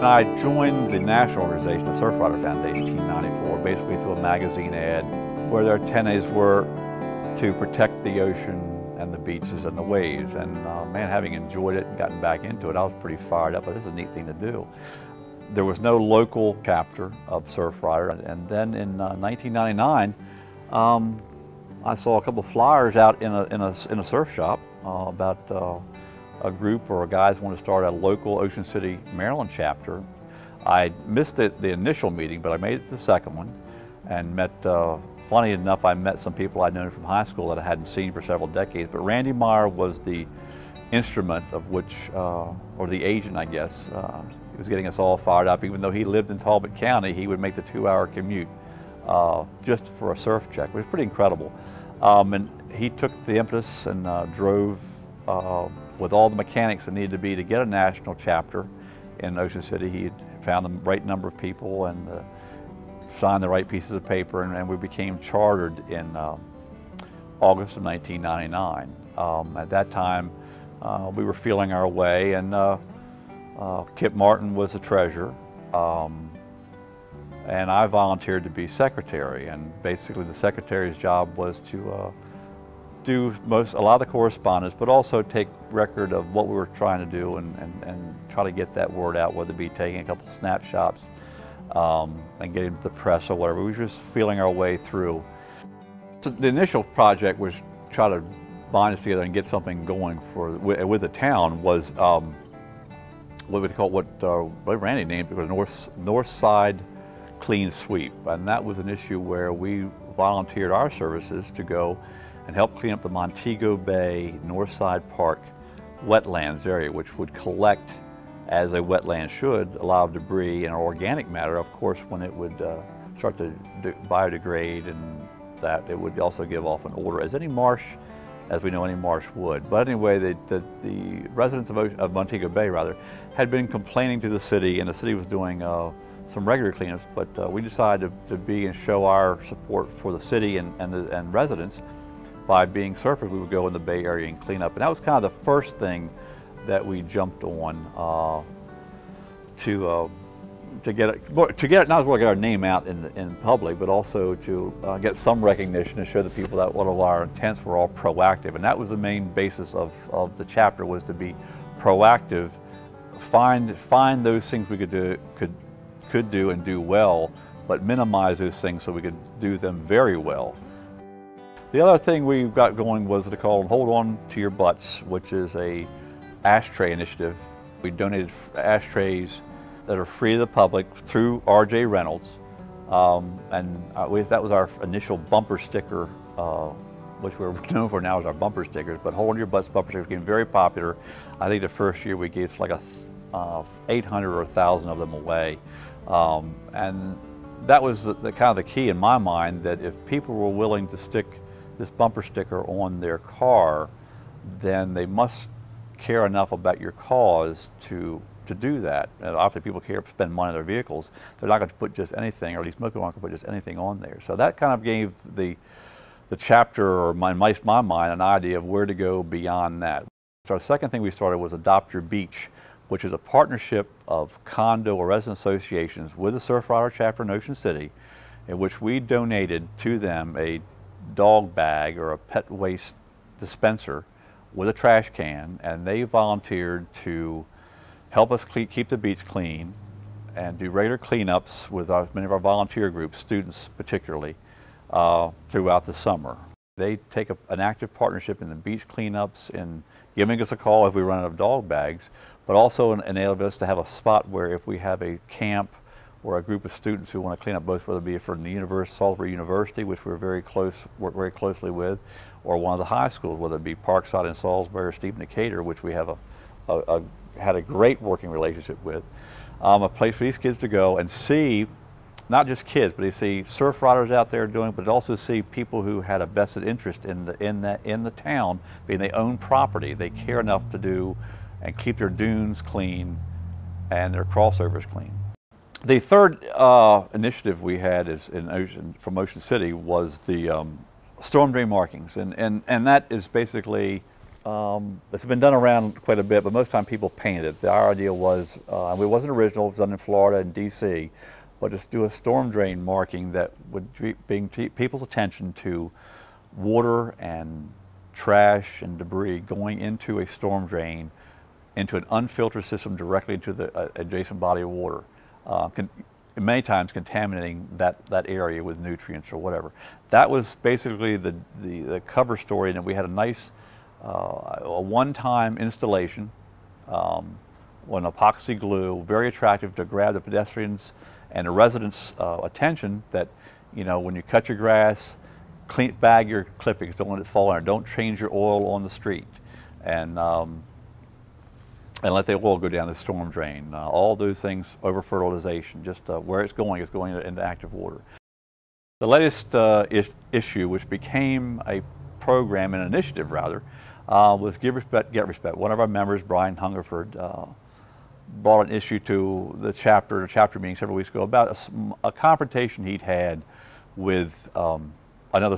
I joined the national organization, the Surfrider Foundation, in 1994, basically through a magazine ad where their tenets were to protect the ocean and the beaches and the waves. And man, having enjoyed it and gotten back into it, I was pretty fired up. But this is a neat thing to do. There was no local chapter of Surfrider, and then in 1999, I saw a couple of flyers out in a surf shop about a group or guys wanted to start a local Ocean City, Maryland chapter. I missed the initial meeting, but I made it to the second one and met, funny enough, I met some people I'd known from high school that I hadn't seen for several decades, but Randy Myer was the instrument of which, or the agent, I guess. He was getting us all fired up. Even though he lived in Talbot County, he would make the 2-hour commute just for a surf check. It was pretty incredible. And he took the impetus and drove with all the mechanics that needed to be to get a national chapter in Ocean City. He had found the right number of people and signed the right pieces of paper, and we became chartered in August of 1999. At that time, we were feeling our way, and Kip Martin was the treasurer, and I volunteered to be secretary. And basically, the secretary's job was to do a lot of the correspondence, but also take record of what we were trying to do and try to get that word out, whether it be taking a couple of snapshots and getting to the press or whatever. We were just feeling our way through. So the initial project was try to bind us together and get something going with the town was what we call what Randy named it was North Side Clean Sweep, and that was an issue where we volunteered our services to go and help clean up the Montego Bay Northside Park wetlands area, which would collect, as a wetland should, a lot of debris and organic matter. Of course, when it would start to biodegrade, and that it would also give off an odor, as any marsh, as we know any marsh would. But anyway, the residents of Montego Bay, rather, had been complaining to the city, and the city was doing some regular cleanups, but we decided to be and show our support for the city and residents. By being surfers, we would go in the Bay Area and clean up, and that was kind of the first thing that we jumped on to get it, not as well get our name out in public, but also to get some recognition and show the people that one of our intents were all proactive. And that was the main basis of the chapter, was to be proactive, find those things we could do and do well, but minimize those things so we could do them very well. The other thing we got going was what they call Hold On to Your Butts, which is a ashtray initiative. We donated ashtrays that are free to the public through RJ Reynolds, that was our initial bumper sticker, which we're known for now as our bumper stickers. But Hold On to Your Butts bumper stickers became very popular. I think the first year we gave like 800 or 1,000 of them away, and that was the kind of the key in my mind, that if people were willing to stick this bumper sticker on their car, then they must care enough about your cause to do that. And often people spend money on their vehicles. They're not going to put just anything, or at least most people aren't going to put just anything on there. So that kind of gave the chapter, or in my mind, an idea of where to go beyond that. So our second thing we started was Adopt Your Beach, which is a partnership of condo or resident associations with the Surfrider chapter in Ocean City, in which we donated to them a dog bag or a pet waste dispenser with a trash can, and they volunteered to help us keep the beach clean and do regular cleanups with many of our volunteer groups, students particularly, throughout the summer. They take an active partnership in the beach cleanups, in giving us a call if we run out of dog bags, but also enabled us to have a spot where if we have a camp or a group of students who want to clean up, both whether it be from the Salisbury University, which work very closely with, or one of the high schools, whether it be Parkside in Salisbury or Stephen Decatur, which we have had a great working relationship with, a place for these kids to go and see, not just kids, but they see surf riders out there doing, but also see people who had a vested interest in the town, being they own property. They care enough to do and keep their dunes clean and their crossovers clean. The third initiative we had from Ocean City was the storm drain markings, and that is basically It's been done around quite a bit, but most of the time people painted it. Our idea was, it wasn't original, it was done in Florida and DC, but just do a storm drain marking that would bring people's attention to water and trash and debris going into a storm drain, into an unfiltered system directly into the adjacent body of water. Many times contaminating that area with nutrients or whatever. That was basically the cover story, and we had a nice a one-time installation on epoxy glue, very attractive to grab the pedestrians and the residents' attention that, you know, when you cut your grass, bag your clippings, don't let it fall in. Don't change your oil on the street, and let the oil go down the storm drain. All those things, over fertilization, just where it's going into active water. The latest issue, which became a program, an initiative rather, was Give Respect, Get Respect. One of our members, Brian Hungerford, brought an issue to the chapter meeting several weeks ago about a confrontation he'd had with another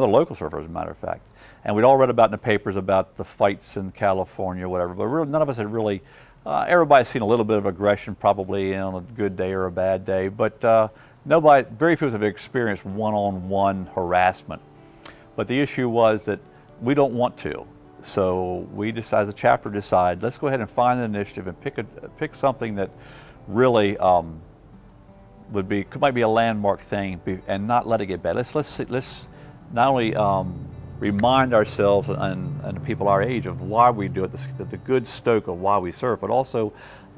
local surfer, as a matter of fact. And we'd all read about in the papers about the fights in California or whatever, but really, none of us had really, everybody's seen a little bit of aggression probably on a good day or a bad day, but very few of us have experienced one-on-one harassment. But the issue was that we don't want to. So we decided, the chapter decided, let's go ahead and find an initiative and pick something that really might be a landmark thing, and not let it get bad. Let's not only remind ourselves and the people our age of why we do it, the good stoke of why we surf, but also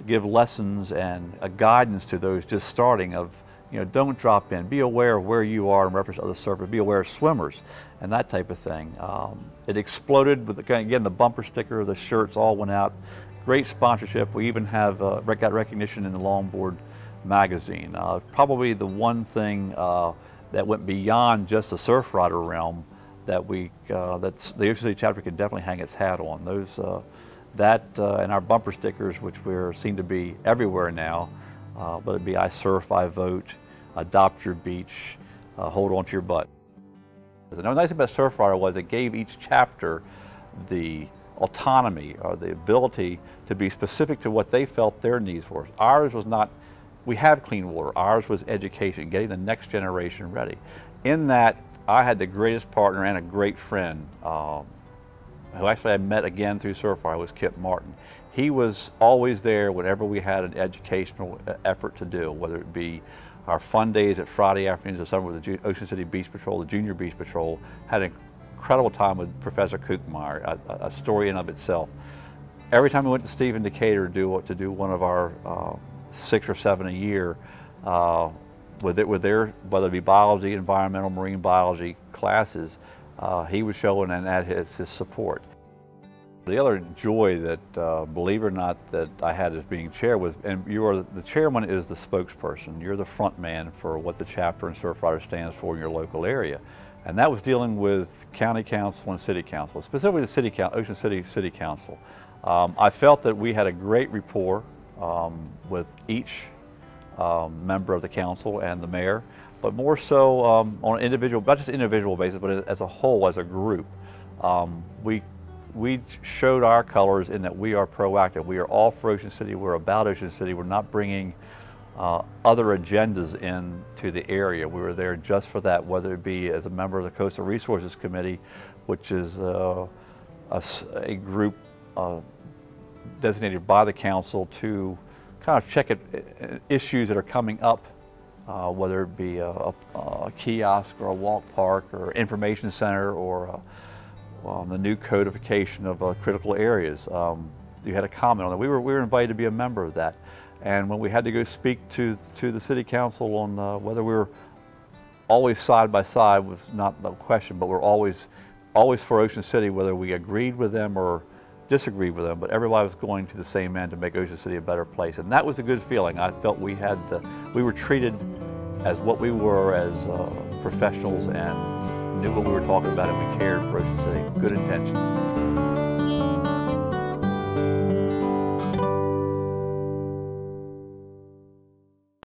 give lessons and a guidance to those just starting of, you know, don't drop in. Be aware of where you are in reference to other surfers. Be aware of swimmers and that type of thing. It exploded with, again, the bumper sticker, the shirts all went out. Great sponsorship. We even have got recognition in the Longboard magazine. Probably the one thing that went beyond just the Surfrider realm that that's the Ocean City chapter can definitely hang its hat on. Those and our bumper stickers, which seem to be everywhere now, but it'd be I surf, I vote, adopt your beach, hold on to your butt. The nice thing about Surfrider was it gave each chapter the autonomy or the ability to be specific to what they felt their needs were. Ours was not, we have clean water. Ours was education, getting the next generation ready. In that, I had the greatest partner and a great friend, who actually I met again through Surfrider, was Kip Martin. He was always there whenever we had an educational effort to do, whether it be our fun days at Friday afternoons of summer with the Ocean City Beach Patrol, the Junior Beach Patrol. Had an incredible time with Professor Myer, a story in of itself. Every time we went to Stephen Decatur to do one of our 6 or 7 a year, whether it be biology, environmental, marine biology classes, he was showing and add his support. The other joy that, believe it or not, that I had as being chair was, and the chairman is the spokesperson. You're the front man for what the chapter and Surfrider stands for in your local area. And that was dealing with county council and city council, specifically the Ocean City City Council. I felt that we had a great rapport with each member of the council and the mayor, but more so on an individual, not just individual basis, but as a whole, as a group. We showed our colors in that we are proactive. We are all for Ocean City. We're about Ocean City. We're not bringing other agendas into the area. We were there just for that, whether it be as a member of the Coastal Resources Committee, which is a group designated by the council to kind of check issues that are coming up, whether it be a kiosk or a walk park or information center or the new codification of critical areas. You had a comment on that. We were invited to be a member of that. And when we had to go speak to the city council on whether we were always side by side, was not the question, but we're always for Ocean City, whether we agreed with them or disagreed with them, but everybody was going to the same end to make Ocean City a better place. And that was a good feeling. I felt we were treated as what we were as professionals and knew what we were talking about, and we cared for Ocean City. Good intentions.